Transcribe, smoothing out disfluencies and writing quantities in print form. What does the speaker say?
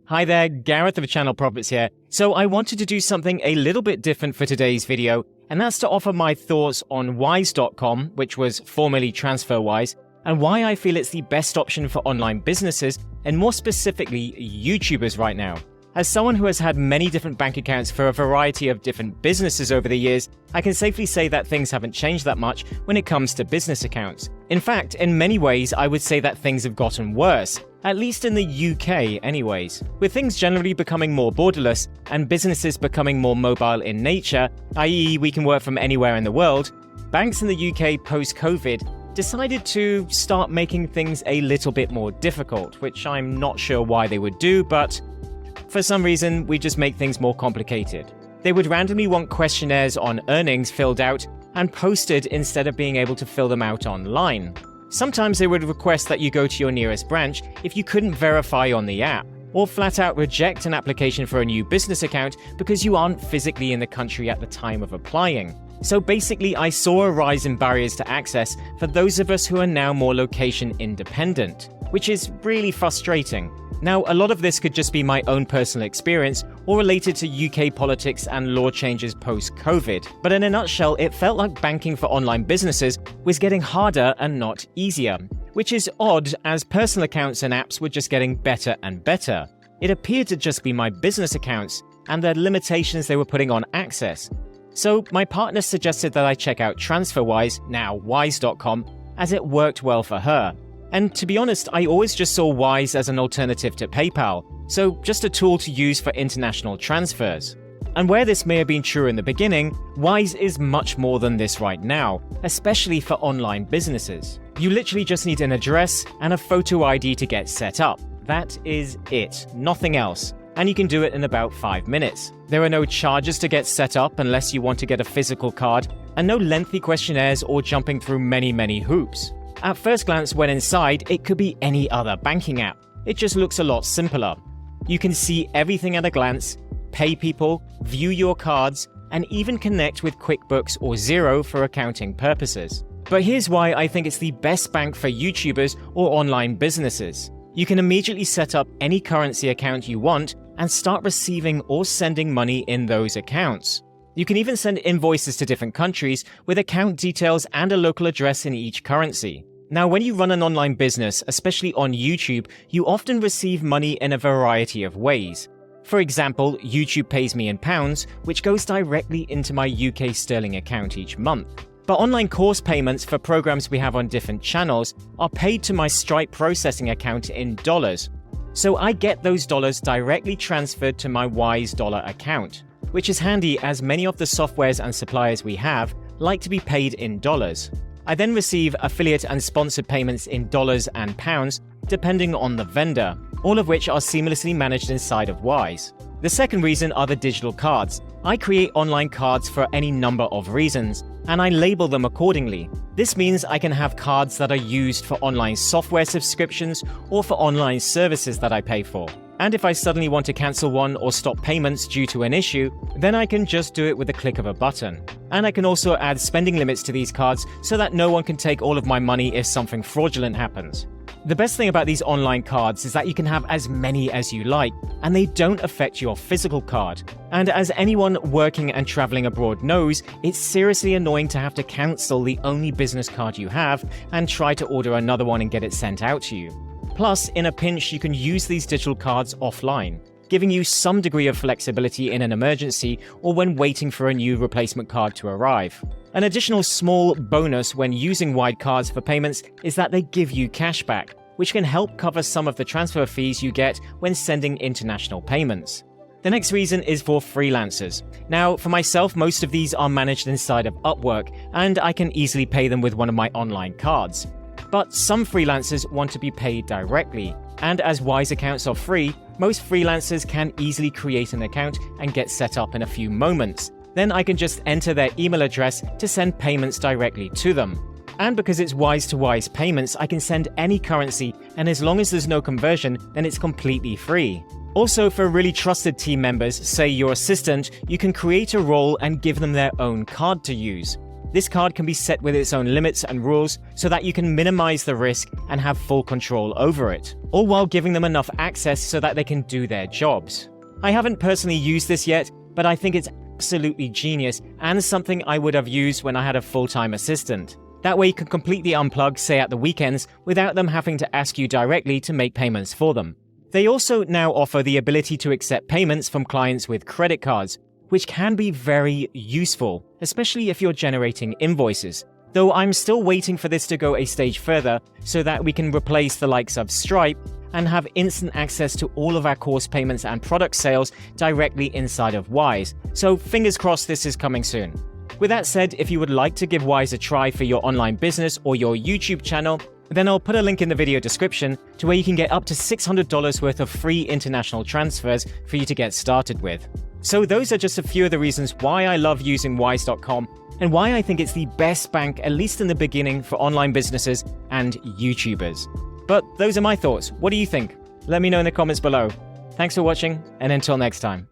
Hi there, Gareth of Channel Profits here. So I wanted to do something a little bit different for today's video, and that's to offer my thoughts on Wise.com, which was formerly Transferwise, and why I feel it's the best option for online businesses, and more specifically, YouTubers right now. As someone who has had many different bank accounts for a variety of different businesses over the years, I can safely say that things haven't changed that much when it comes to business accounts. In fact, in many ways, I would say that things have gotten worse, at least in the UK anyways. With things generally becoming more borderless and businesses becoming more mobile in nature, i.e. we can work from anywhere in the world, banks in the UK post-COVID decided to start making things a little bit more difficult, which I'm not sure why they would do, but for some reason, we just make things more complicated. They would randomly want questionnaires on earnings filled out and posted instead of being able to fill them out online. Sometimes they would request that you go to your nearest branch if you couldn't verify on the app, or flat out reject an application for a new business account because you aren't physically in the country at the time of applying. So basically, I saw a rise in barriers to access for those of us who are now more location independent, which is really frustrating. Now, a lot of this could just be my own personal experience or related to UK politics and law changes post-COVID, but in a nutshell, it felt like banking for online businesses was getting harder and not easier, which is odd as personal accounts and apps were just getting better and better. It appeared to just be my business accounts and the limitations they were putting on access. So my partner suggested that I check out Transferwise, now Wise.com, as it worked well for her. And to be honest, I always just saw Wise as an alternative to PayPal, so just a tool to use for international transfers. And where this may have been true in the beginning, Wise is much more than this right now, especially for online businesses. You literally just need an address and a photo ID to get set up. That is it, nothing else. And you can do it in about 5 minutes. There are no charges to get set up unless you want to get a physical card, and no lengthy questionnaires or jumping through many hoops. At first glance, when inside, it could be any other banking app. It just looks a lot simpler. You can see everything at a glance, pay people, view your cards, and even connect with QuickBooks or Xero for accounting purposes. But here's why I think it's the best bank for YouTubers or online businesses. You can immediately set up any currency account you want and start receiving or sending money in those accounts. You can even send invoices to different countries with account details and a local address in each currency. Now, when you run an online business, especially on YouTube, you often receive money in a variety of ways. For example, YouTube pays me in pounds, which goes directly into my UK sterling account each month. But online course payments for programs we have on different channels are paid to my Stripe processing account in dollars. So I get those dollars directly transferred to my Wise dollar account, which is handy as many of the softwares and suppliers we have like to be paid in dollars. I then receive affiliate and sponsored payments in dollars and pounds, depending on the vendor, all of which are seamlessly managed inside of Wise. The second reason are the digital cards. I create online cards for any number of reasons, and I label them accordingly. This means I can have cards that are used for online software subscriptions or for online services that I pay for. And if I suddenly want to cancel one or stop payments due to an issue, then I can just do it with the click of a button. And I can also add spending limits to these cards so that no one can take all of my money if something fraudulent happens. The best thing about these online cards is that you can have as many as you like, and they don't affect your physical card. And as anyone working and traveling abroad knows, it's seriously annoying to have to cancel the only business card you have and try to order another one and get it sent out to you. Plus, in a pinch, you can use these digital cards offline, giving you some degree of flexibility in an emergency or when waiting for a new replacement card to arrive. An additional small bonus when using Wise cards for payments is that they give you cashback, which can help cover some of the transfer fees you get when sending international payments. The next reason is for freelancers. Now, for myself, most of these are managed inside of Upwork, and I can easily pay them with one of my online cards. But some freelancers want to be paid directly, and as Wise accounts are free, most freelancers can easily create an account and get set up in a few moments. Then I can just enter their email address to send payments directly to them. And because it's Wise to Wise payments, I can send any currency, and as long as there's no conversion, then it's completely free. Also, for really trusted team members, say your assistant, you can create a role and give them their own card to use. this card can be set with its own limits and rules so that you can minimize the risk and have full control over it, all while giving them enough access so that they can do their jobs. I haven't personally used this yet, but I think it's absolutely genius and something I would have used when I had a full-time assistant. That way you can completely unplug, say at the weekends, without them having to ask you directly to make payments for them. They also now offer the ability to accept payments from clients with credit cards, which can be very useful, especially if you're generating invoices. Though I'm still waiting for this to go a stage further so that we can replace the likes of Stripe and have instant access to all of our course payments and product sales directly inside of Wise. So fingers crossed this is coming soon. With that said, if you would like to give Wise a try for your online business or your YouTube channel, then I'll put a link in the video description to where you can get up to $600 worth of free international transfers for you to get started with. So those are just a few of the reasons why I love using Wise.com and why I think it's the best bank, at least in the beginning, for online businesses and YouTubers. But those are my thoughts. What do you think? Let me know in the comments below. Thanks for watching, and until next time.